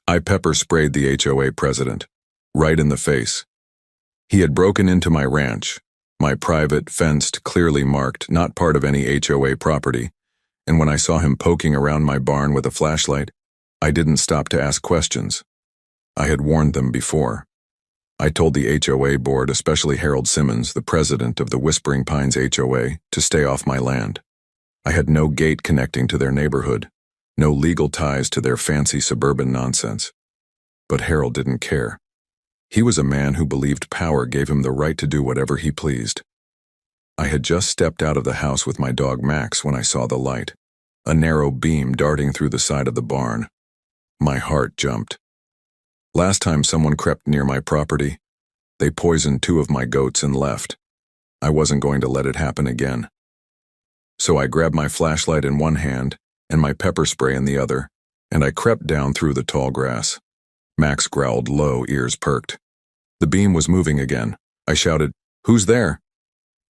I pepper sprayed the HOA president, right in the face. He had broken into my ranch, my private, fenced, clearly marked, not part of any HOA property, and when I saw him poking around my barn with a flashlight, I didn't stop to ask questions. I had warned them before. I told the HOA board, especially Harold Simmons, the president of the Whispering Pines HOA, to stay off my land. I had no gate connecting to their neighborhood, no legal ties to their fancy suburban nonsense. But Harold didn't care. He was a man who believed power gave him the right to do whatever he pleased. I had just stepped out of the house with my dog Max when I saw the light, a narrow beam darting through the side of the barn. My heart jumped. Last time someone crept near my property, they poisoned 2 of my goats and left. I wasn't going to let it happen again. So I grabbed my flashlight in one hand and my pepper spray in the other, and I crept down through the tall grass. Max growled low, ears perked. The beam was moving again. I shouted, "Who's there?"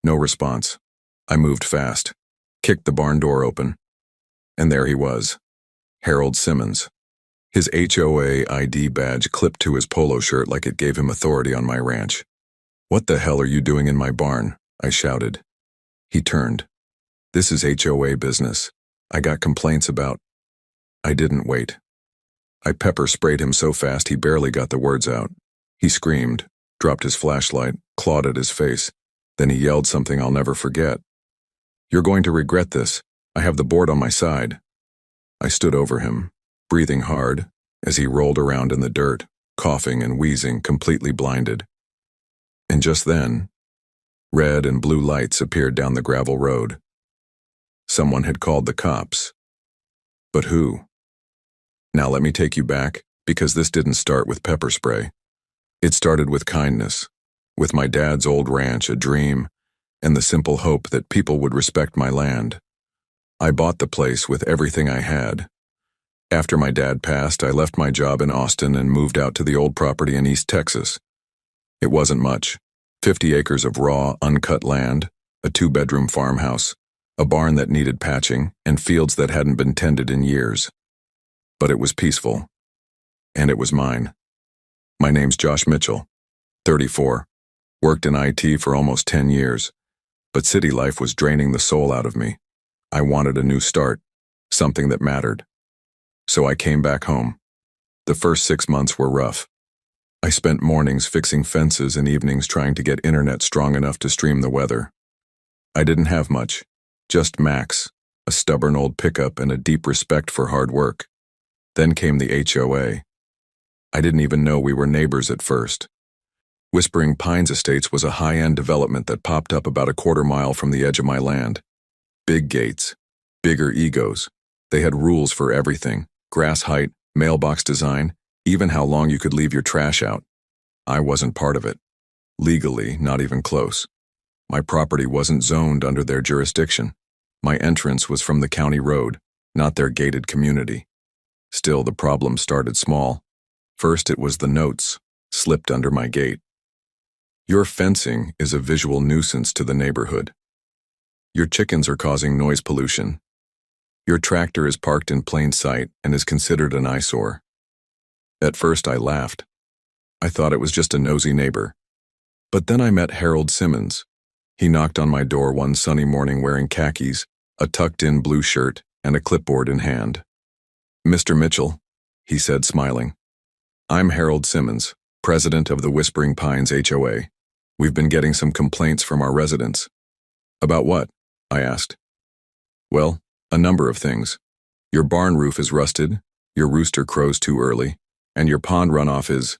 No response. I moved fast, kicked the barn door open, and there he was, Harold Simmons. His HOA ID badge clipped to his polo shirt like it gave him authority on my ranch. "What the hell are you doing in my barn?" I shouted. He turned. "This is HOA business. I got complaints about—" I didn't wait. I pepper sprayed him so fast he barely got the words out. He screamed, dropped his flashlight, clawed at his face. Then he yelled something I'll never forget. "You're going to regret this. I have the board on my side." I stood over him, breathing hard, as he rolled around in the dirt, coughing and wheezing, completely blinded. And just then, red and blue lights appeared down the gravel road. Someone had called the cops. But who? Now let me take you back, because this didn't start with pepper spray. It started with kindness, with my dad's old ranch, a dream, and the simple hope that people would respect my land. I bought the place with everything I had. After my dad passed, I left my job in Austin and moved out to the old property in East Texas. It wasn't much. 50 acres of raw, uncut land, a 2-bedroom farmhouse, a barn that needed patching, and fields that hadn't been tended in years. But it was peaceful. And it was mine. My name's Josh Mitchell, 34. Worked in IT for almost 10 years. But city life was draining the soul out of me. I wanted a new start, something that mattered. So I came back home. The first 6 months were rough. I spent mornings fixing fences and evenings trying to get internet strong enough to stream the weather. I didn't have much, just Max, a stubborn old pickup and a deep respect for hard work. Then came the HOA. I didn't even know we were neighbors at first. Whispering Pines Estates was a high-end development that popped up about a quarter-mile from the edge of my land. Big gates, bigger egos. They had rules for everything: grass height, mailbox design, even how long you could leave your trash out. I wasn't part of it. Legally, not even close. My property wasn't zoned under their jurisdiction. My entrance was from the county road, not their gated community. Still, the problem started small. First, it was the notes, slipped under my gate. "Your fencing is a visual nuisance to the neighborhood. Your chickens are causing noise pollution. Your tractor is parked in plain sight and is considered an eyesore." At first, I laughed. I thought it was just a nosy neighbor. But then I met Harold Simmons. He knocked on my door one sunny morning wearing khakis, a tucked-in blue shirt, and a clipboard in hand. "Mr. Mitchell," he said, smiling. "I'm Harold Simmons, president of the Whispering Pines HOA. We've been getting some complaints from our residents." "About what?" I asked. "Well, a number of things. Your barn roof is rusted, your rooster crows too early, and your pond runoff is,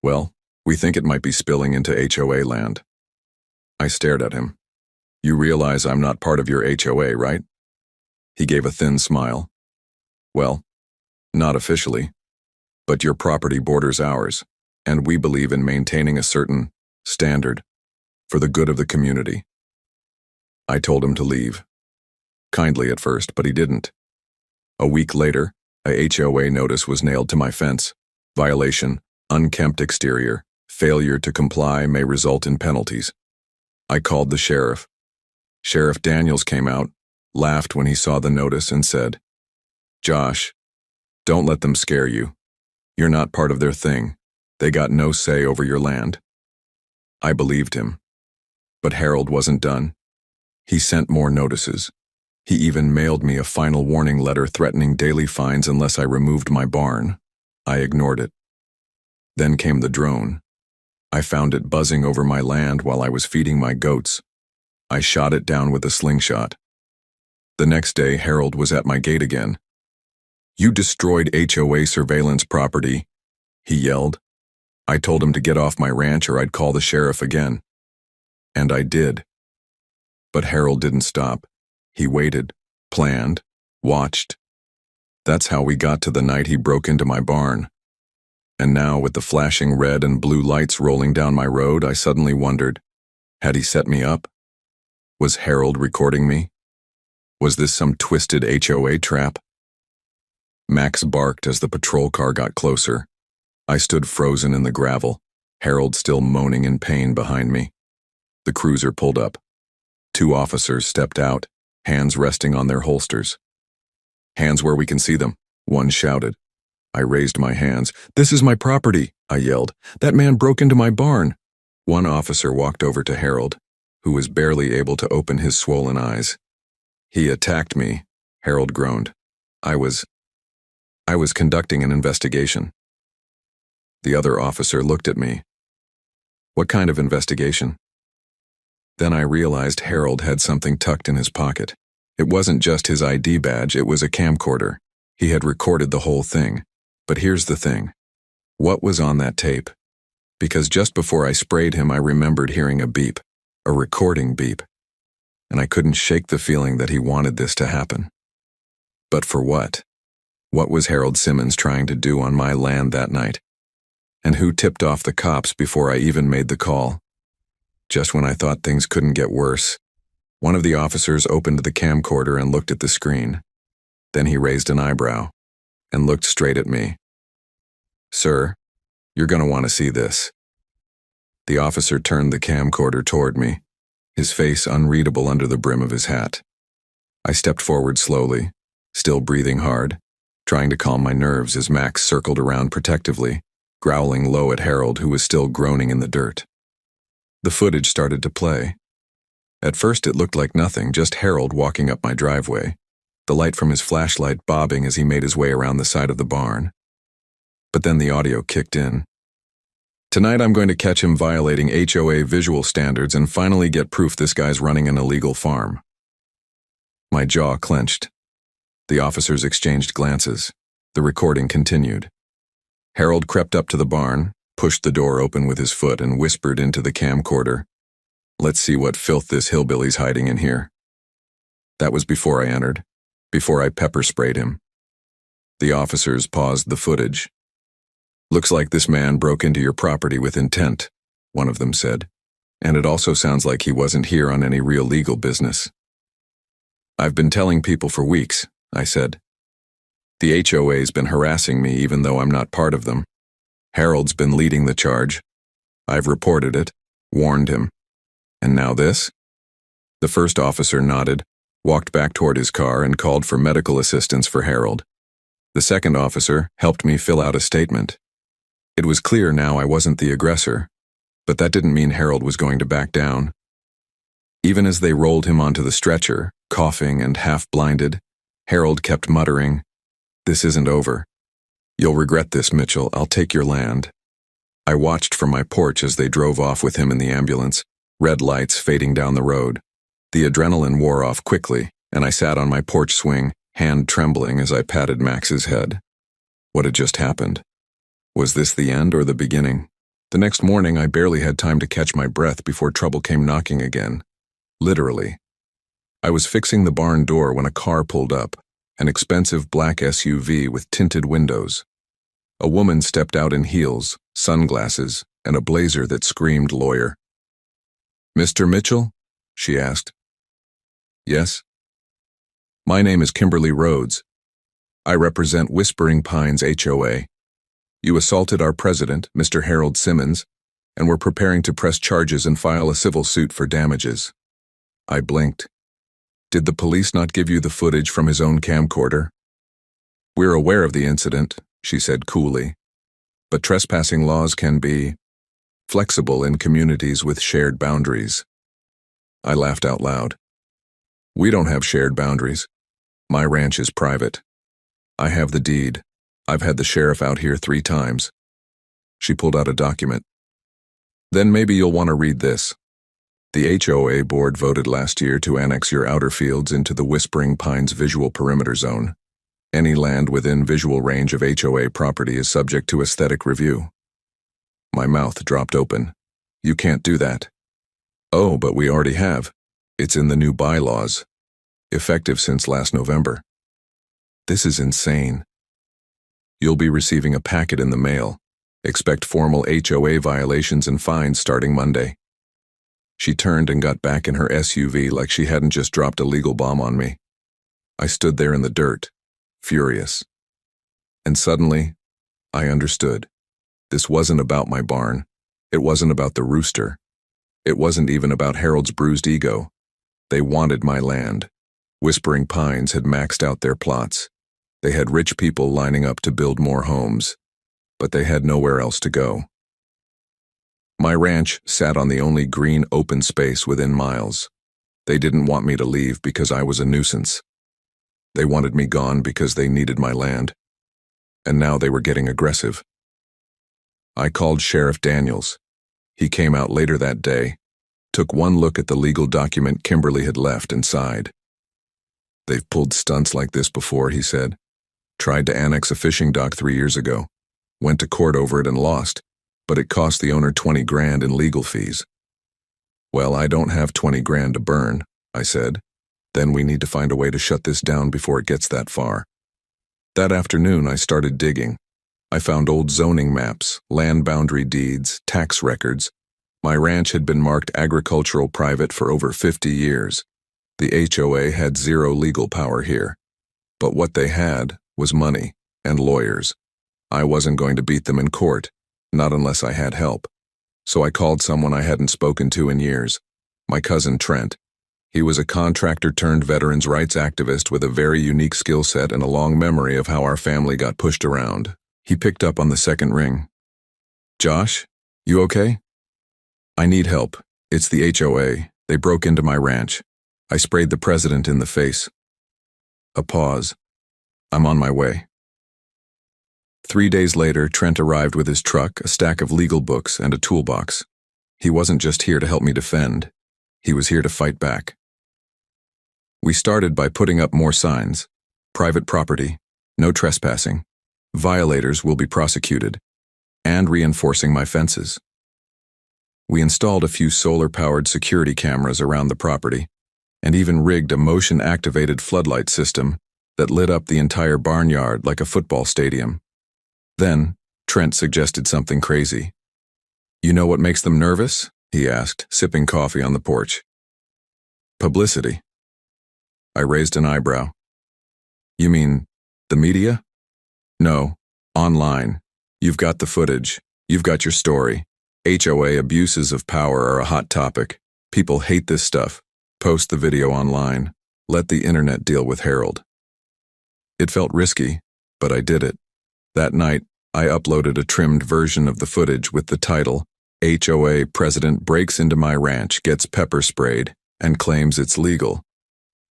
well, we think it might be spilling into HOA land." I stared at him. "You realize I'm not part of your HOA, right?" He gave a thin smile. "Well, not officially. But your property borders ours, and we believe in maintaining a certain standard for the good of the community." I told him to leave. Kindly at first, but he didn't. A week later, a HOA notice was nailed to my fence. Violation, unkempt exterior, failure to comply may result in penalties. I called the sheriff. Sheriff Daniels came out, laughed when he saw the notice, and said, "Josh, don't let them scare you. You're not part of their thing. They got no say over your land. I believed him. But Harold wasn't done. He sent more notices. He even mailed me a final warning letter threatening daily fines unless I removed my barn. I ignored it. Then came the drone. I found it buzzing over my land while I was feeding my goats. I shot it down with a slingshot. The next day, Harold was at my gate again. "You destroyed HOA surveillance property," he yelled. I told him to get off my ranch or I'd call the sheriff again. And I did. But Harold didn't stop. He waited, planned, watched. That's how we got to the night he broke into my barn. And now, with the flashing red and blue lights rolling down my road, I suddenly wondered, had he set me up? Was Harold recording me? Was this some twisted HOA trap? Max barked as the patrol car got closer. I stood frozen in the gravel, Harold still moaning in pain behind me. The cruiser pulled up. 2 officers stepped out, hands resting on their holsters. "Hands where we can see them," one shouted. I raised my hands. "This is my property," I yelled. "That man broke into my barn." One officer walked over to Harold, who was barely able to open his swollen eyes. "He attacked me," Harold groaned. I was conducting an investigation." The other officer looked at me. "What kind of investigation?" Then I realized Harold had something tucked in his pocket. It wasn't just his ID badge, it was a camcorder. He had recorded the whole thing. But here's the thing. What was on that tape? Because just before I sprayed him, I remembered hearing a beep, a recording beep. And I couldn't shake the feeling that he wanted this to happen. But for what? What was Harold Simmons trying to do on my land that night? And who tipped off the cops before I even made the call? Just when I thought things couldn't get worse, one of the officers opened the camcorder and looked at the screen. Then he raised an eyebrow and looked straight at me. "Sir, you're going to want to see this." The officer turned the camcorder toward me, his face unreadable under the brim of his hat. I stepped forward slowly, still breathing hard, trying to calm my nerves as Max circled around protectively, growling low at Harold, who was still groaning in the dirt. The footage started to play. At first it looked like nothing, just Harold walking up my driveway, the light from his flashlight bobbing as he made his way around the side of the barn. But then the audio kicked in. "Tonight I'm going to catch him violating HOA visual standards and finally get proof this guy's running an illegal farm." My jaw clenched. The officers exchanged glances. The recording continued. Harold crept up to the barn, pushed the door open with his foot, and whispered into the camcorder, "Let's see what filth this hillbilly's hiding in here." That was before I entered, before I pepper sprayed him. The officers paused the footage. "Looks like this man broke into your property with intent," one of them said. "And it also sounds like he wasn't here on any real legal business." "I've been telling people for weeks," I said. "The HOA's been harassing me even though I'm not part of them. Harold's been leading the charge. I've reported it, warned him. And now this?" The first officer nodded, walked back toward his car, and called for medical assistance for Harold. The second officer helped me fill out a statement. It was clear now I wasn't the aggressor, but that didn't mean Harold was going to back down. Even as they rolled him onto the stretcher, coughing and half-blinded, Harold kept muttering, "This isn't over. You'll regret this, Mitchell. I'll take your land." I watched from my porch as they drove off with him in the ambulance, red lights fading down the road. The adrenaline wore off quickly, and I sat on my porch swing, hand trembling as I patted Max's head. What had just happened? Was this the end or the beginning? The next morning, I barely had time to catch my breath before trouble came knocking again. Literally. I was fixing the barn door when a car pulled up, an expensive black SUV with tinted windows. A woman stepped out in heels, sunglasses, and a blazer that screamed lawyer. "Mr. Mitchell?" she asked. "Yes." "My name is Kimberly Rhodes. I represent Whispering Pines HOA. You assaulted our president, Mr. Harold Simmons, and we're preparing to press charges and file a civil suit for damages." I blinked. "Did the police not give you the footage from his own camcorder?" "We're aware of the incident," she said coolly. but trespassing laws can be flexible in communities with shared boundaries. I laughed out loud. We don't have shared boundaries. My ranch is private. I have the deed. I've had the sheriff out here 3 times. She pulled out a document. Then maybe you'll want to read this. The HOA board voted last year to annex your outer fields into the Whispering Pines Visual Perimeter Zone. Any land within visual range of HOA property is subject to aesthetic review. My mouth dropped open. You can't do that. Oh, but we already have. It's in the new bylaws. Effective since last November. This is insane. You'll be receiving a packet in the mail. Expect formal HOA violations and fines starting Monday. She turned and got back in her SUV like she hadn't just dropped a legal bomb on me. I stood there in the dirt, furious. And suddenly, I understood. This wasn't about my barn. It wasn't about the rooster. It wasn't even about Harold's bruised ego. They wanted my land. Whispering Pines had maxed out their plots. They had rich people lining up to build more homes, but they had nowhere else to go. My ranch sat on the only green open space within miles. They didn't want me to leave because I was a nuisance. They wanted me gone because they needed my land. And now they were getting aggressive. I called Sheriff Daniels. He came out later that day, took one look at the legal document Kimberly had left and sighed. They've pulled stunts like this before, he said. Tried to annex a fishing dock 3 years ago. Went to court over it and lost, but it cost the owner 20 grand in legal fees. Well, I don't have 20 grand to burn, I said. Then we need to find a way to shut this down before it gets that far. That afternoon, I started digging. I found old zoning maps, land boundary deeds, tax records. My ranch had been marked agricultural private for over 50 years. The HOA had zero legal power here. But what they had was money and lawyers. I wasn't going to beat them in court, not unless I had help. So I called someone I hadn't spoken to in years, my cousin Trent. He was a contractor turned veterans' rights activist with a very unique skill set and a long memory of how our family got pushed around. He picked up on the second ring. Josh, you okay? I need help. It's the HOA. They broke into my ranch. I sprayed the president in the face. A pause. I'm on my way. 3 days later, Trent arrived with his truck, a stack of legal books, and a toolbox. He wasn't just here to help me defend. He was here to fight back. We started by putting up more signs. Private property, no trespassing, violators will be prosecuted, and reinforcing my fences. We installed a few solar-powered security cameras around the property, and even rigged a motion-activated floodlight system that lit up the entire barnyard like a football stadium. Then, Trent suggested something crazy. You know what makes them nervous? He asked, sipping coffee on the porch. Publicity. I raised an eyebrow. You mean the media? No, online. You've got the footage. You've got your story. HOA abuses of power are a hot topic. People hate this stuff. Post the video online. Let the internet deal with Harold. It felt risky, but I did it. That night, I uploaded a trimmed version of the footage with the title, HOA President Breaks into My Ranch, Gets Pepper Sprayed, and Claims It's Legal.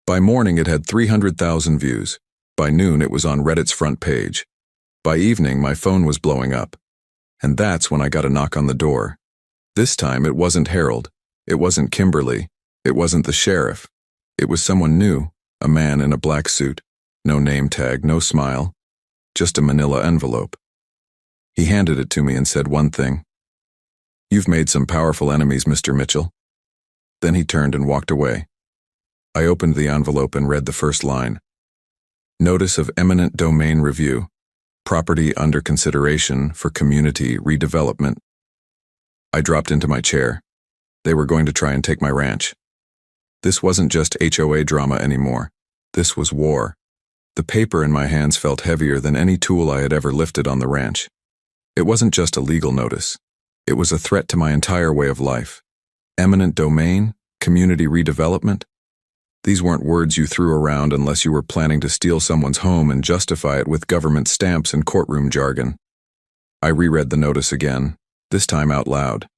By morning, it had 300,000 views. By noon, it was on Reddit's front page. By evening, my phone was blowing up. And that's when I got a knock on the door. This time, it wasn't Harold. It wasn't Kimberly. It wasn't the sheriff. It was someone new, a man in a black suit. No name tag, no smile. Just a manila envelope. He handed it to me and said one thing. You've made some powerful enemies, Mr. Mitchell. Then he turned and walked away. I opened the envelope and read the first line. Notice of eminent domain review. Property under consideration for community redevelopment. I dropped into my chair. They were going to try and take my ranch. This wasn't just HOA drama anymore. This was war. The paper in my hands felt heavier than any tool I had ever lifted on the ranch. It wasn't just a legal notice. It was a threat to my entire way of life. Eminent domain, community redevelopment. These weren't words you threw around unless you were planning to steal someone's home and justify it with government stamps and courtroom jargon. I reread the notice again, this time out loud.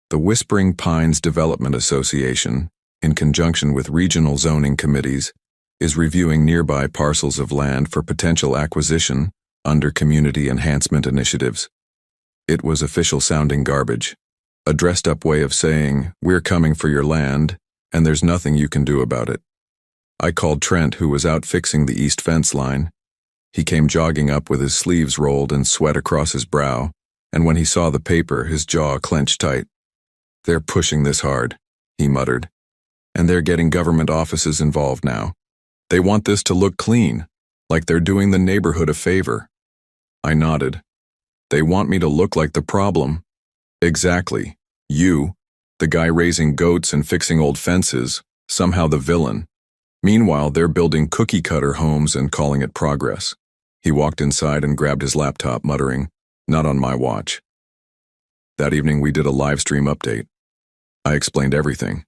The Whispering Pines Development Association, in conjunction with regional zoning committees, is reviewing nearby parcels of land for potential acquisition under community enhancement initiatives. It was official-sounding garbage, a dressed-up way of saying, "We're coming for your land, and there's nothing you can do about it." I called Trent, who was out fixing the east fence line. He came jogging up with his sleeves rolled and sweat across his brow, and when he saw the paper, his jaw clenched tight. "They're pushing this hard," he muttered, "and they're getting government offices involved now. They want this to look clean, like they're doing the neighborhood a favor." I nodded. "They want me to look like the problem." "Exactly. You, the guy raising goats and fixing old fences, somehow the villain. Meanwhile, they're building cookie-cutter homes and calling it progress." He walked inside and grabbed his laptop, muttering, "Not on my watch." That evening, we did a live stream update. I explained everything: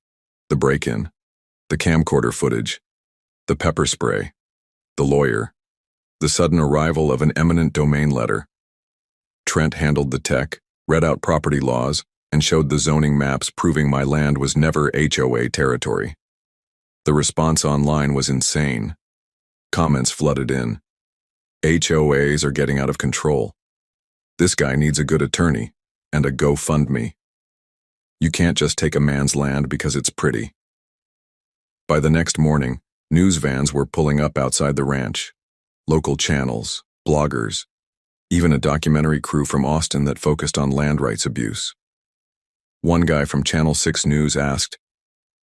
the break-in, the camcorder footage, the pepper spray, the lawyer, the sudden arrival of an eminent domain letter. Trent handled the tech, read out property laws, and showed the zoning maps proving my land was never HOA territory. The response online was insane. Comments flooded in. "HOAs are getting out of control. This guy needs a good attorney, and a GoFundMe. You can't just take a man's land because it's pretty." By the next morning, news vans were pulling up outside the ranch. Local channels, bloggers, even a documentary crew from Austin that focused on land rights abuse. One guy from Channel 6 News asked,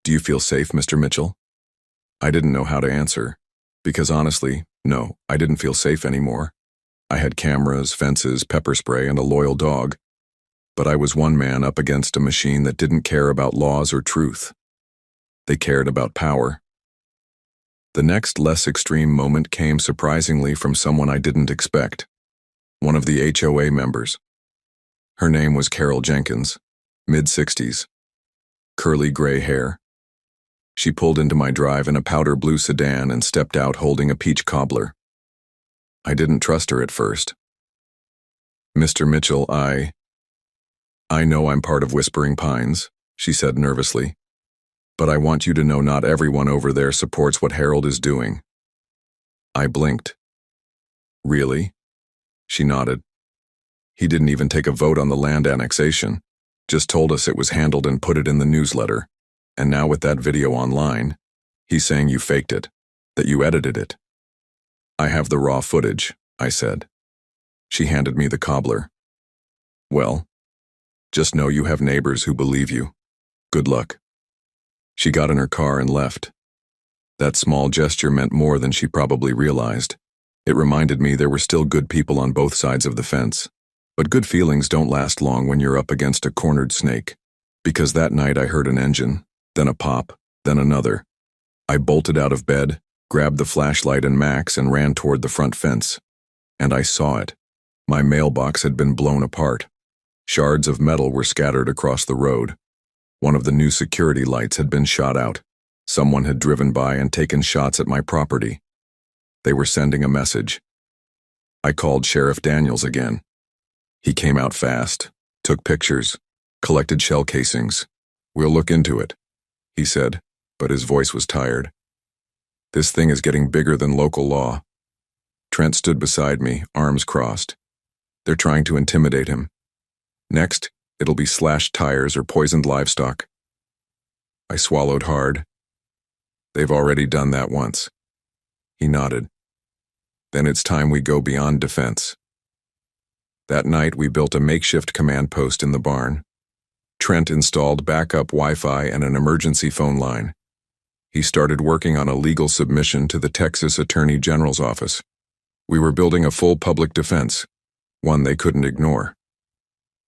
"Do you feel safe, Mr. Mitchell?" I didn't know how to answer, because honestly, no, I didn't feel safe anymore. I had cameras, fences, pepper spray, and a loyal dog. But I was one man up against a machine that didn't care about laws or truth. They cared about power. The next less extreme moment came surprisingly from someone I didn't expect. One of the HOA members. Her name was Carol Jenkins, mid-60s. Curly gray hair. She pulled into my drive in a powder blue sedan and stepped out holding a peach cobbler. I didn't trust her at first. "Mr. Mitchell, I know I'm part of Whispering Pines," she said nervously. "But I want you to know not everyone over there supports what Harold is doing." I blinked. "Really?" She nodded. "He didn't even take a vote on the land annexation, just told us it was handled and put it in the newsletter. And now with that video online, he's saying you faked it, that you edited it." "I have the raw footage," I said. She handed me the cobbler. "Well, just know you have neighbors who believe you. Good luck." She got in her car and left. That small gesture meant more than she probably realized. It reminded me there were still good people on both sides of the fence. But good feelings don't last long when you're up against a cornered snake. Because that night I heard an engine, then a pop, then another. I bolted out of bed, grabbed the flashlight and Max and ran toward the front fence. And I saw it. My mailbox had been blown apart. Shards of metal were scattered across the road. One of the new security lights had been shot out. Someone had driven by and taken shots at my property. They were sending a message. I called Sheriff Daniels again. He came out fast, took pictures, collected shell casings. "We'll look into it," he said, but his voice was tired. "This thing is getting bigger than local law." Trent stood beside me, arms crossed. "They're trying to intimidate him. Next, it'll be slashed tires or poisoned livestock." I swallowed hard. "They've already done that once." He nodded. "Then it's time we go beyond defense." That night, we built a makeshift command post in the barn. Trent installed backup Wi-Fi and an emergency phone line. He started working on a legal submission to the Texas Attorney General's office. We were building a full public defense, one they couldn't ignore.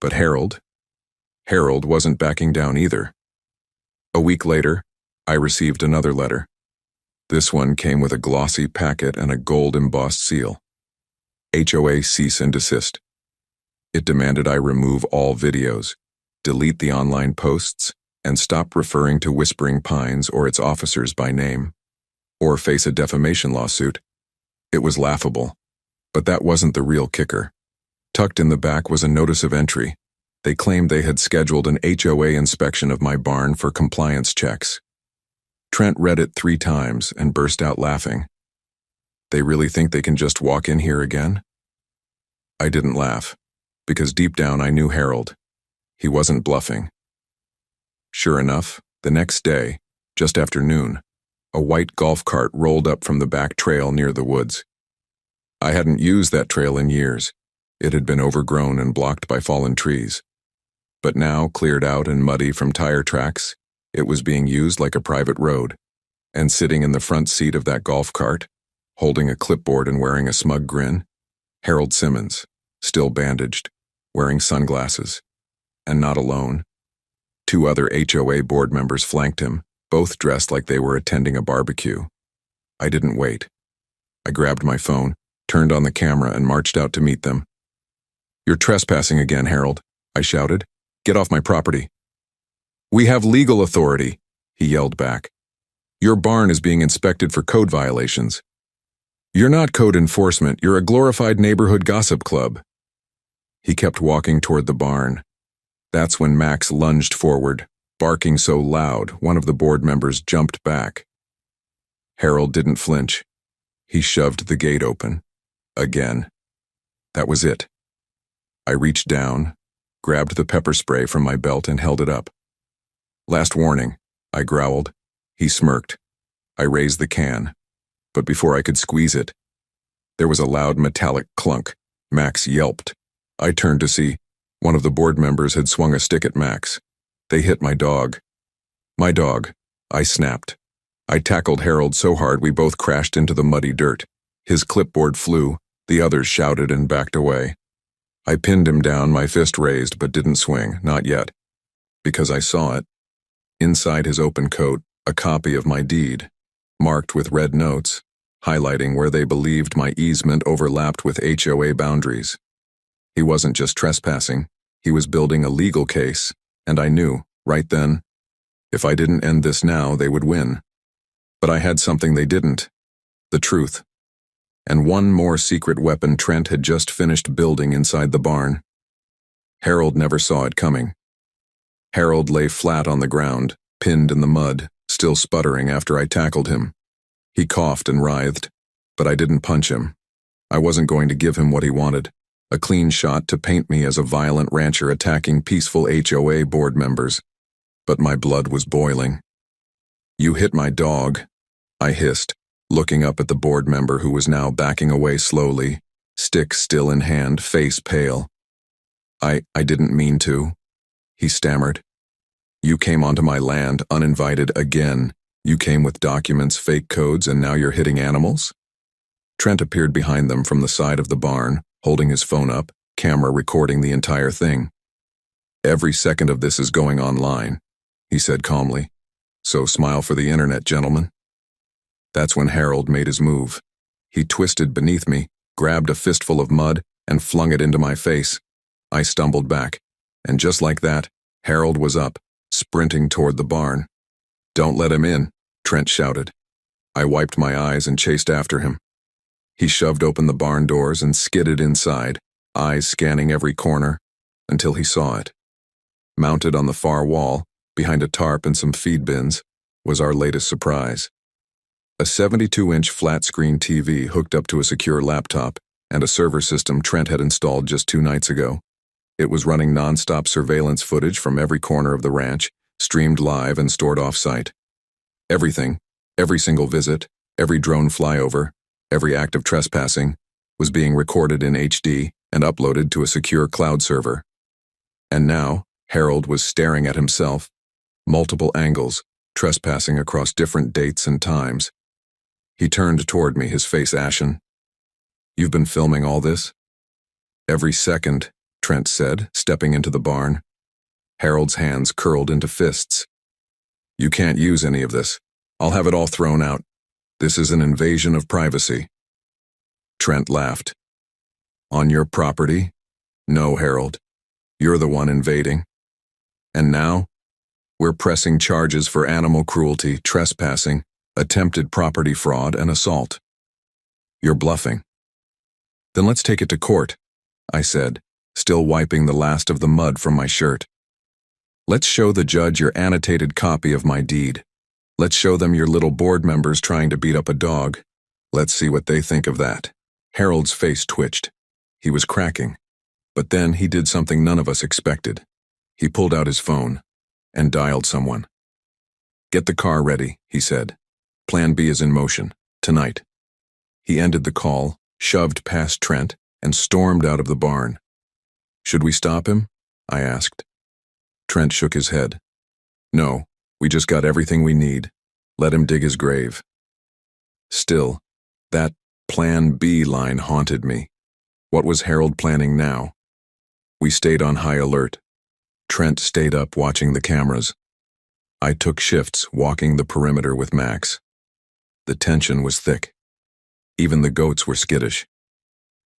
But Harold wasn't backing down either. A week later, I received another letter. This one came with a glossy packet and a gold-embossed seal. HOA cease and desist. It demanded I remove all videos, delete the online posts, and stop referring to Whispering Pines or its officers by name, or face a defamation lawsuit. It was laughable, but that wasn't the real kicker. Tucked in the back was a notice of entry. They claimed they had scheduled an HOA inspection of my barn for compliance checks. Trent read it 3 times and burst out laughing. They really think they can just walk in here again? I didn't laugh, because deep down I knew Harold. He wasn't bluffing. Sure enough, the next day, just after noon, a white golf cart rolled up from the back trail near the woods. I hadn't used that trail in years. It had been overgrown and blocked by fallen trees. But now, cleared out and muddy from tire tracks, it was being used like a private road. And sitting in the front seat of that golf cart, holding a clipboard and wearing a smug grin, Harold Simmons, still bandaged, wearing sunglasses, and not alone. 2 other HOA board members flanked him, both dressed like they were attending a barbecue. I didn't wait. I grabbed my phone, turned on the camera, and marched out to meet them. "You're trespassing again, Harold," I shouted. "Get off my property." "We have legal authority," he yelled back. "Your barn is being inspected for code violations." "You're not code enforcement, you're a glorified neighborhood gossip club." He kept walking toward the barn. That's when Max lunged forward, barking so loud one of the board members jumped back. Harold didn't flinch. He shoved the gate open. Again. That was it. I reached down, grabbed the pepper spray from my belt and held it up. "Last warning," I growled. He smirked. I raised the can, but before I could squeeze it, there was a loud metallic clunk. Max yelped. I turned to see one of the board members had swung a stick at Max. They hit my dog. My dog, I snapped. I tackled Harold so hard we both crashed into the muddy dirt. His clipboard flew, the others shouted and backed away. I pinned him down, my fist raised, but didn't swing, not yet. Because I saw it. Inside his open coat, a copy of my deed, marked with red notes, highlighting where they believed my easement overlapped with HOA boundaries. He wasn't just trespassing, he was building a legal case, and I knew, right then, if I didn't end this now, they would win. But I had something they didn't. The truth. And one more secret weapon Trent had just finished building inside the barn. Harold never saw it coming. Harold lay flat on the ground, pinned in the mud, still sputtering after I tackled him. He coughed and writhed, but I didn't punch him. I wasn't going to give him what he wanted. A clean shot to paint me as a violent rancher attacking peaceful HOA board members. But my blood was boiling. "You hit my dog," I hissed, looking up at the board member who was now backing away slowly, stick still in hand, face pale. I didn't mean to," he stammered. "You came onto my land uninvited again. You came with documents, fake codes, and now you're hitting animals?" Trent appeared behind them from the side of the barn, holding his phone up, camera recording the entire thing. "Every second of this is going online," he said calmly. "So smile for the internet, gentlemen." That's when Harold made his move. He twisted beneath me, grabbed a fistful of mud, and flung it into my face. I stumbled back, and just like that, Harold was up, sprinting toward the barn. "Don't let him in," Trent shouted. I wiped my eyes and chased after him. He shoved open the barn doors and skidded inside, eyes scanning every corner, until he saw it. Mounted on the far wall, behind a tarp and some feed bins, was our latest surprise. A 72-inch flat-screen TV hooked up to a secure laptop and a server system Trent had installed just 2 nights ago. It was running non-stop surveillance footage from every corner of the ranch, streamed live and stored off-site. Everything, every single visit, every drone flyover, every act of trespassing, was being recorded in HD and uploaded to a secure cloud server. And now, Harold was staring at himself, multiple angles, trespassing across different dates and times. He turned toward me, his face ashen. "You've been filming all this?" "Every second," Trent said, stepping into the barn. Harold's hands curled into fists. "You can't use any of this. I'll have it all thrown out. This is an invasion of privacy." Trent laughed. "On your property? No, Harold. You're the one invading. And now, we're pressing charges for animal cruelty, trespassing, attempted property fraud, and assault. You're bluffing." "Then let's take it to court," I said, still wiping the last of the mud from my shirt. Let's show the judge your annotated copy of my deed. Let's show them your little board members trying to beat up a dog. Let's see what they think of that. Harold's face twitched. He was cracking. But then he did something none of us expected. He pulled out his phone and dialed someone. "Get the car ready," he said. "Plan B is in motion, tonight." He ended the call, shoved past Trent, and stormed out of the barn. "Should we stop him?" I asked. Trent shook his head. "No, we just got everything we need. Let him dig his grave." Still, that Plan B line haunted me. What was Harold planning now? We stayed on high alert. Trent stayed up watching the cameras. I took shifts walking the perimeter with Max. The tension was thick. Even the goats were skittish.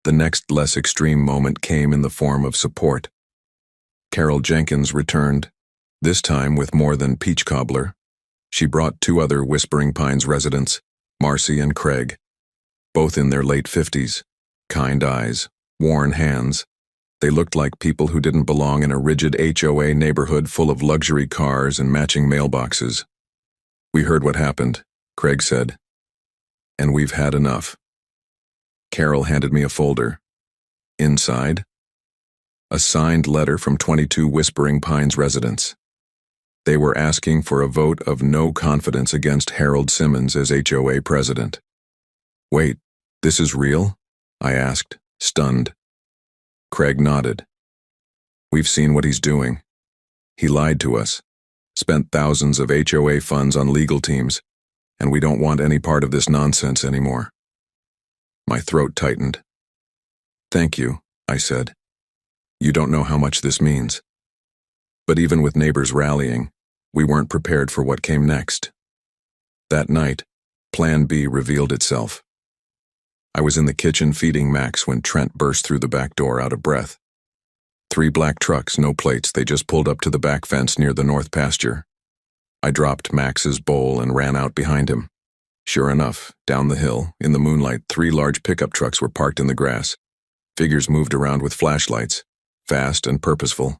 The next less extreme moment came in the form of support. Carol Jenkins returned, this time with more than peach cobbler. She brought 2 other Whispering Pines residents, Marcy and Craig, both in their late 50s, kind eyes, worn hands. They looked like people who didn't belong in a rigid HOA neighborhood full of luxury cars and matching mailboxes. "We heard what happened," Craig said. "And we've had enough." Carol handed me a folder. Inside, a signed letter from 22 Whispering Pines residents. They were asking for a vote of no confidence against Harold Simmons as HOA president. "Wait, this is real?" I asked, stunned. Craig nodded. "We've seen what he's doing. He lied to us, spent thousands of HOA funds on legal teams, and we don't want any part of this nonsense anymore." My throat tightened. "Thank you," I said. "You don't know how much this means." But even with neighbors rallying, we weren't prepared for what came next. That night, Plan B revealed itself. I was in the kitchen feeding Max when Trent burst through the back door out of breath. 3 black trucks, no plates, they just pulled up to the back fence near the north pasture. I dropped Max's bowl and ran out behind him. Sure enough, down the hill, in the moonlight, 3 large pickup trucks were parked in the grass. Figures moved around with flashlights, fast and purposeful.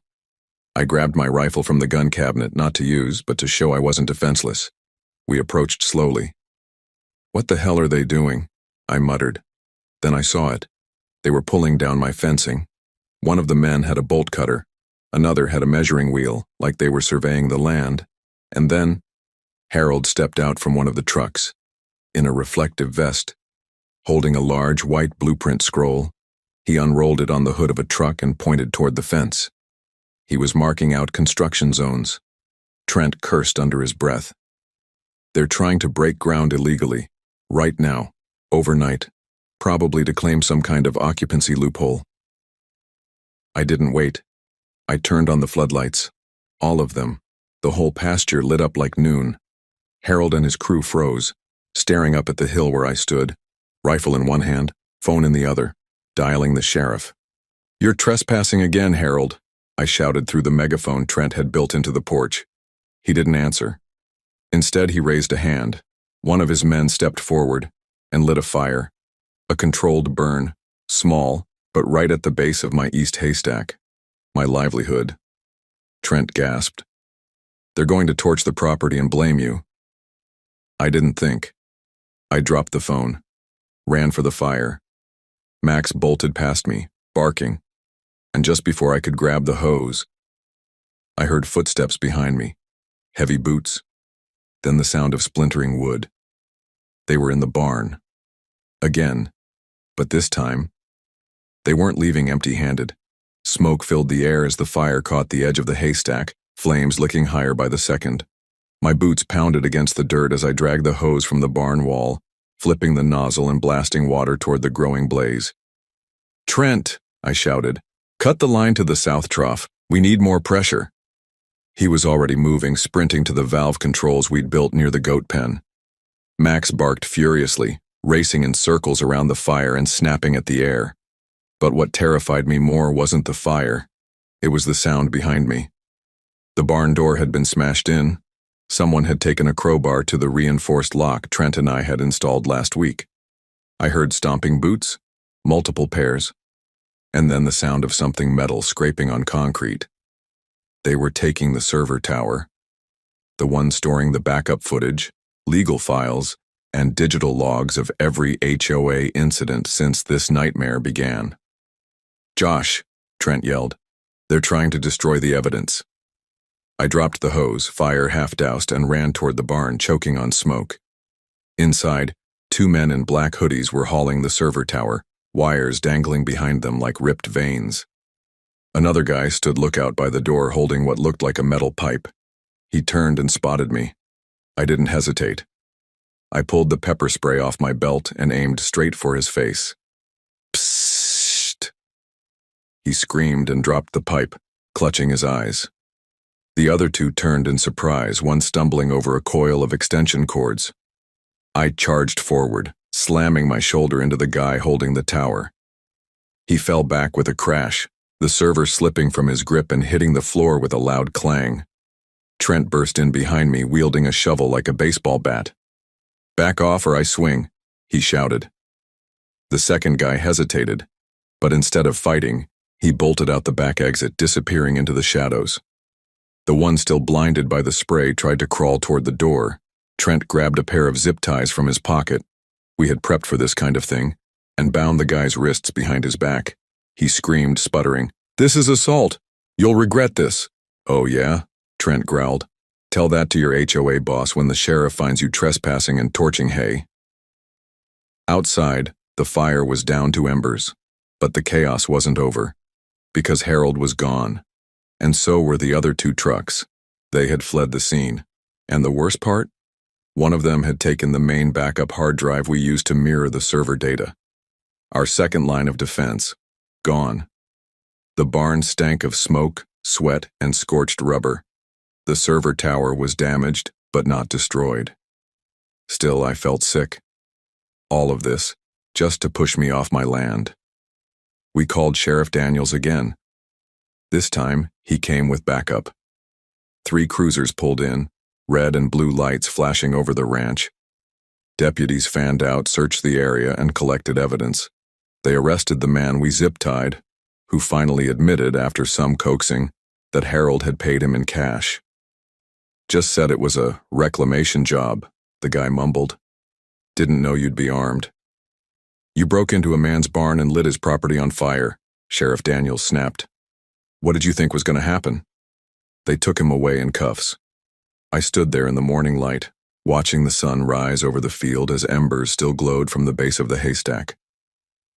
I grabbed my rifle from the gun cabinet, not to use, but to show I wasn't defenseless. We approached slowly. "What the hell are they doing?" I muttered. Then I saw it. They were pulling down my fencing. One of the men had a bolt cutter. Another had a measuring wheel, like they were surveying the land. And then, Harold stepped out from one of the trucks, in a reflective vest. Holding a large white blueprint scroll, he unrolled it on the hood of a truck and pointed toward the fence. He was marking out construction zones. Trent cursed under his breath. "They're trying to break ground illegally, right now, overnight, probably to claim some kind of occupancy loophole." I didn't wait. I turned on the floodlights. All of them. The whole pasture lit up like noon. Harold and his crew froze, staring up at the hill where I stood, rifle in one hand, phone in the other, dialing the sheriff. "You're trespassing again, Harold," I shouted through the megaphone Trent had built into the porch. He didn't answer. Instead, he raised a hand. One of his men stepped forward and lit a fire. A controlled burn, small, but right at the base of my east haystack. My livelihood. Trent gasped. "They're going to torch the property and blame you." I didn't think. I dropped the phone, ran for the fire. Max bolted past me, barking, and just before I could grab the hose, I heard footsteps behind me, heavy boots, then the sound of splintering wood. They were in the barn. Again, but this time, they weren't leaving empty-handed. Smoke filled the air as the fire caught the edge of the haystack, flames licking higher by the second. My boots pounded against the dirt as I dragged the hose from the barn wall, flipping the nozzle and blasting water toward the growing blaze. "Trent," I shouted, "cut the line to the south trough. We need more pressure." He was already moving, sprinting to the valve controls we'd built near the goat pen. Max barked furiously, racing in circles around the fire and snapping at the air. But what terrified me more wasn't the fire. It was the sound behind me. The barn door had been smashed in. Someone had taken a crowbar to the reinforced lock Trent and I had installed last week. I heard stomping boots, multiple pairs. and then the sound of something metal scraping on concrete. They were taking the server tower, the one storing the backup footage, legal files, and digital logs of every HOA incident since this nightmare began. "Josh," Trent yelled, "they're trying to destroy the evidence." I dropped the hose, fire half-doused, and ran toward the barn, choking on smoke. Inside, 2 men in black hoodies were hauling the server tower, wires dangling behind them like ripped veins. Another guy stood lookout by the door holding what looked like a metal pipe. He turned and spotted me. I didn't hesitate. I pulled the pepper spray off my belt and aimed straight for his face. "Psst!" He screamed and dropped the pipe, clutching his eyes. The other 2 turned in surprise, one stumbling over a coil of extension cords. I charged forward, slamming my shoulder into the guy holding the tower. He fell back with a crash, the server slipping from his grip and hitting the floor with a loud clang. Trent burst in behind me, wielding a shovel like a baseball bat. "Back off or I swing," he shouted. The second guy hesitated, but instead of fighting, he bolted out the back exit, disappearing into the shadows. The one still blinded by the spray tried to crawl toward the door. Trent grabbed a pair of zip ties from his pocket. We had prepped for this kind of thing, and bound the guy's wrists behind his back. He screamed, sputtering, "This is assault. You'll regret this." "Oh yeah?" Trent growled. "Tell that to your HOA boss when the sheriff finds you trespassing and torching hay." Outside, the fire was down to embers, but the chaos wasn't over, because Harold was gone, and so were the other 2 trucks. They had fled the scene, and the worst part? One of them had taken the main backup hard drive we used to mirror the server data. Our second line of defense, gone. The barn stank of smoke, sweat, and scorched rubber. The server tower was damaged, but not destroyed. Still, I felt sick. All of this, just to push me off my land. We called Sheriff Daniels again. This time, he came with backup. 3 cruisers pulled in, red and blue lights flashing over the ranch. Deputies fanned out, searched the area, and collected evidence. They arrested the man we zip-tied, who finally admitted, after some coaxing, that Harold had paid him in cash. "Just said it was a reclamation job," the guy mumbled. "Didn't know you'd be armed." "You broke into a man's barn and lit his property on fire," Sheriff Daniels snapped. "What did you think was going to happen?" They took him away in cuffs. I stood there in the morning light, watching the sun rise over the field as embers still glowed from the base of the haystack.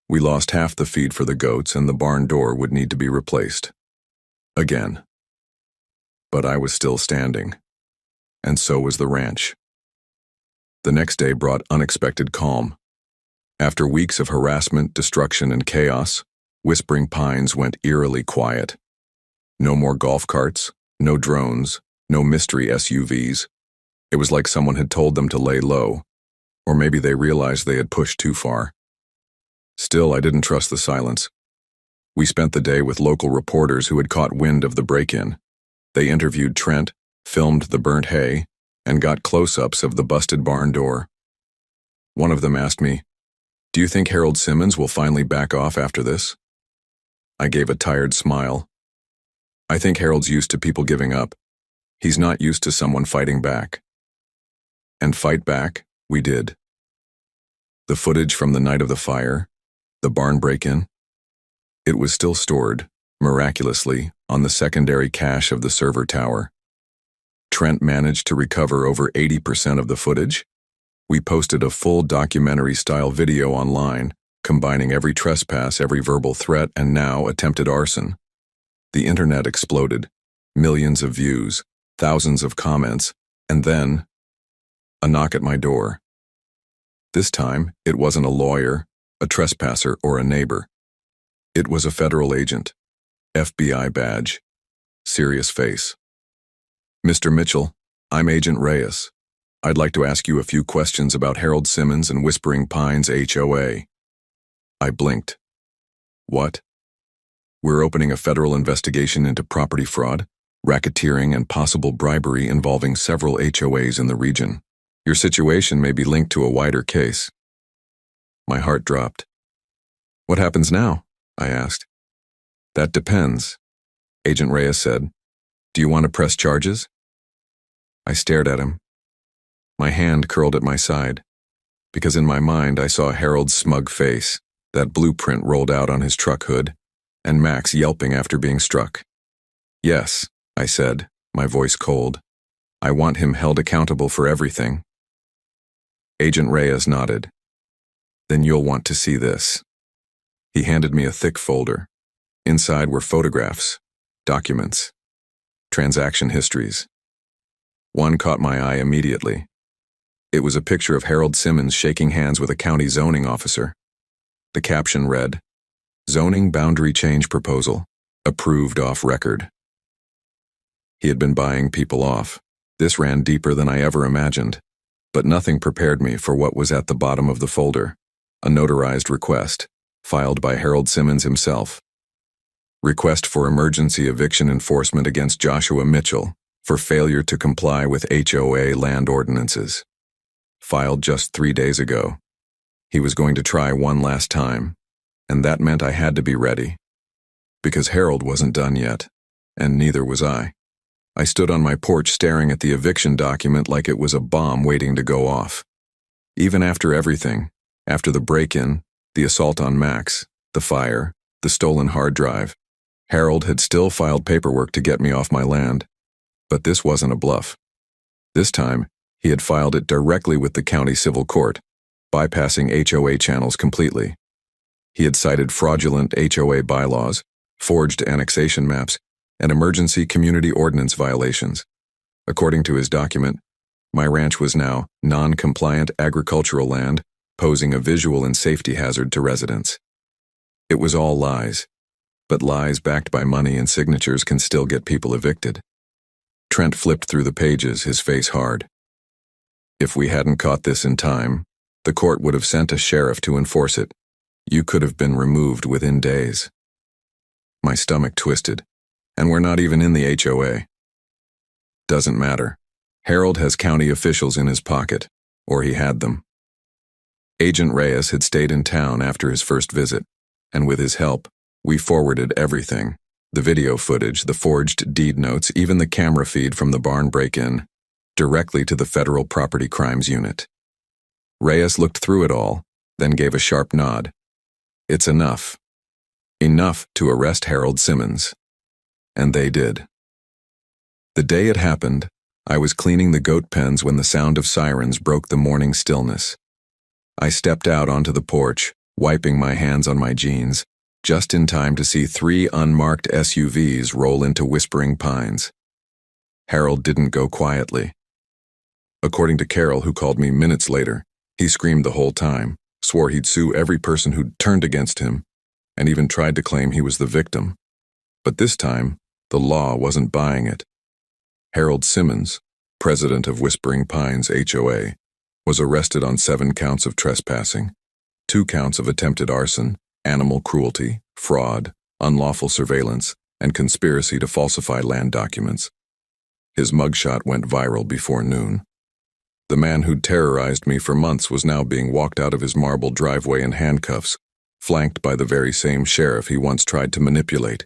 We lost half the feed for the goats, and the barn door would need to be replaced. Again. But I was still standing. And so was the ranch. The next day brought unexpected calm. After weeks of harassment, destruction, and chaos, Whispering Pines went eerily quiet. No more golf carts, no drones, no mystery SUVs. It was like someone had told them to lay low, or maybe they realized they had pushed too far. Still, I didn't trust the silence. We spent the day with local reporters who had caught wind of the break-in. They interviewed Trent, filmed the burnt hay, and got close-ups of the busted barn door. One of them asked me, "Do you think Harold Simmons will finally back off after this?" I gave a tired smile. "I think Harold's used to people giving up. He's not used to someone fighting back." And fight back, we did. The footage from the night of the fire, the barn break-in, it was still stored, miraculously, on the secondary cache of the server tower. Trent managed to recover over 80% of the footage. We posted a full documentary-style video online, combining every trespass, every verbal threat, and now attempted arson. The internet exploded, millions of views, thousands of comments, and then a knock at my door. This time, it wasn't a lawyer, a trespasser, or a neighbor. It was a federal agent, FBI badge, serious face. "Mr. Mitchell, I'm Agent Reyes. I'd like to ask you a few questions about Harold Simmons and Whispering Pines HOA." I blinked. "What?" "We're opening a federal investigation into property fraud, racketeering, and possible bribery involving several HOAs in the region. Your situation may be linked to a wider case." My heart dropped. "What happens now?" I asked. That depends, Agent Reyes said. Do you want to press charges? I stared at him. My hand curled at my side, because in my mind I saw Harold's smug face, that blueprint rolled out on his truck hood, and Max yelping after being struck. Yes, I said, my voice cold. I want him held accountable for everything. Agent Reyes nodded. Then you'll want to see this. He handed me a thick folder. Inside were photographs, documents, transaction histories. One caught my eye immediately. It was a picture of Harold Simmons shaking hands with a county zoning officer. The caption read, "Zoning boundary change proposal, approved off record." He had been buying people off. This ran deeper than I ever imagined, but nothing prepared me for what was at the bottom of the folder, a notarized request, filed by Harold Simmons himself. Request for emergency eviction enforcement against Joshua Mitchell for failure to comply with HOA land ordinances. Filed just 3 days ago. He was going to try one last time, and that meant I had to be ready. Because Harold wasn't done yet, and neither was I. I stood on my porch staring at the eviction document like it was a bomb waiting to go off. Even after everything, after the break-in, the assault on Max, the fire, the stolen hard drive, Harold had still filed paperwork to get me off my land. But this wasn't a bluff. This time, he had filed it directly with the county civil court, bypassing HOA channels completely. He had cited fraudulent HOA bylaws, forged annexation maps, and emergency community ordinance violations. According to his document, my ranch was now non-compliant agricultural land, posing a visual and safety hazard to residents. It was all lies, but lies backed by money and signatures can still get people evicted. Trent flipped through the pages, his face hard. If we hadn't caught this in time, the court would have sent a sheriff to enforce it. You could have been removed within days. My stomach twisted, and we're not even in the HOA. Doesn't matter. Harold has county officials in his pocket, or he had them. Agent Reyes had stayed in town after his first visit, and with his help, we forwarded everything. The video footage, the forged deed notes, even the camera feed from the barn break-in, directly to the Federal Property Crimes Unit. Reyes looked through it all, then gave a sharp nod. It's enough. Enough to arrest Harold Simmons. And they did. The day it happened, I was cleaning the goat pens when the sound of sirens broke the morning stillness. I stepped out onto the porch, wiping my hands on my jeans, just in time to see 3 unmarked SUVs roll into Whispering Pines. Harold didn't go quietly. According to Carol, who called me minutes later, he screamed the whole time, swore he'd sue every person who'd turned against him, and even tried to claim he was the victim. But this time, the law wasn't buying it. Harold Simmons, president of Whispering Pines HOA, was arrested on 7 counts of trespassing, 2 counts of attempted arson, animal cruelty, fraud, unlawful surveillance, and conspiracy to falsify land documents. His mugshot went viral before noon. The man who'd terrorized me for months was now being walked out of his marble driveway in handcuffs, flanked by the very same sheriff he once tried to manipulate.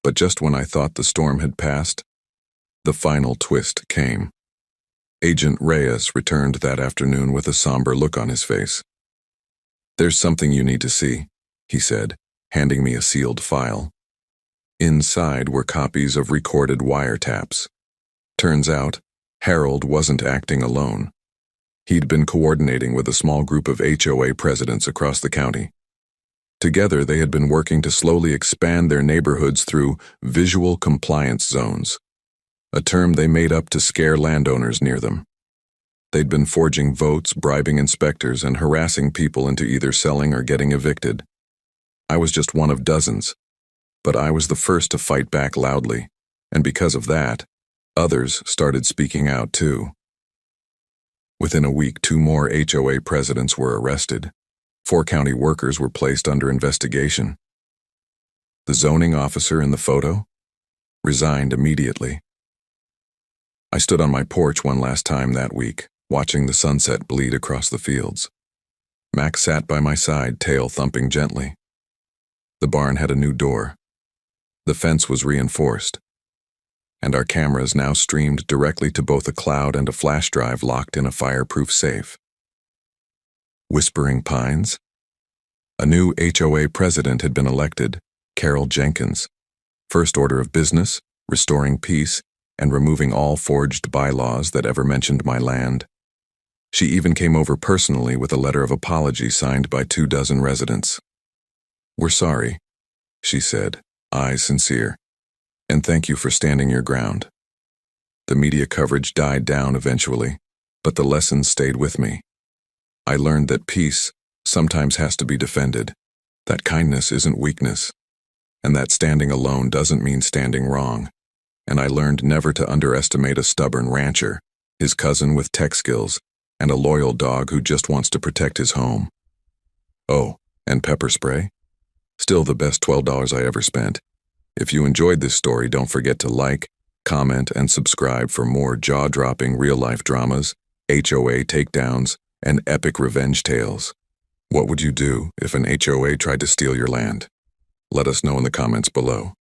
But just when I thought the storm had passed, the final twist came. Agent Reyes returned that afternoon with a somber look on his face. "There's something you need to see," he said, handing me a sealed file. Inside were copies of recorded wiretaps. Turns out, Harold wasn't acting alone. He'd been coordinating with a small group of HOA presidents across the county. Together, they had been working to slowly expand their neighborhoods through visual compliance zones, a term they made up to scare landowners near them. They'd been forging votes, bribing inspectors, and harassing people into either selling or getting evicted. I was just one of dozens, but I was the first to fight back loudly, and because of that, others started speaking out too. Within a week, 2 more HOA presidents were arrested. 4 county workers were placed under investigation. The zoning officer in the photo resigned immediately. I stood on my porch one last time that week, watching the sunset bleed across the fields. Max sat by my side, tail thumping gently. The barn had a new door, The fence was reinforced, and our cameras now streamed directly to both a cloud and a flash drive locked in a fireproof safe. Whispering Pines? A new HOA president had been elected, Carol Jenkins. First order of business, restoring peace, and removing all forged bylaws that ever mentioned my land. She even came over personally with a letter of apology signed by 24 residents. "We're sorry," she said, eyes sincere, "and thank you for standing your ground." The media coverage died down eventually, but the lesson stayed with me. I learned that peace sometimes has to be defended, that kindness isn't weakness, and that standing alone doesn't mean standing wrong. And I learned never to underestimate a stubborn rancher, his cousin with tech skills, and a loyal dog who just wants to protect his home. Oh, and pepper spray? Still the best $12 I ever spent. If you enjoyed this story, don't forget to like, comment, and subscribe for more jaw-dropping real-life dramas, HOA takedowns, and epic revenge tales. What would you do if an HOA tried to steal your land? Let us know in the comments below.